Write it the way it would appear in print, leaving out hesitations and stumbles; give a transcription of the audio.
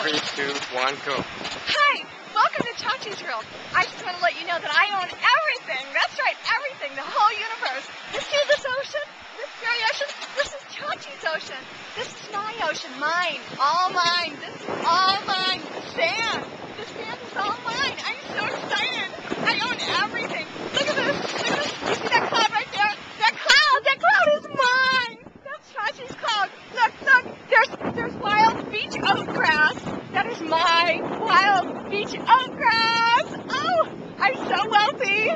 3, 2, 1, go. Hi, welcome to Chaachi's World. I just want to let you know that I own everything. That's right, everything, the whole universe. You see this ocean? This very ocean? This is Chaachi's ocean. This is my ocean, mine, all mine. This is all mine. The sand. The sand is all mine. I'm so excited. I own everything. Look at this. Look at this. You see that cloud right there? That cloud is mine. That's Chaachi's cloud. Look, look. There's wild beach oat grass. That is my wild beach oat grass. Oh, I'm so wealthy.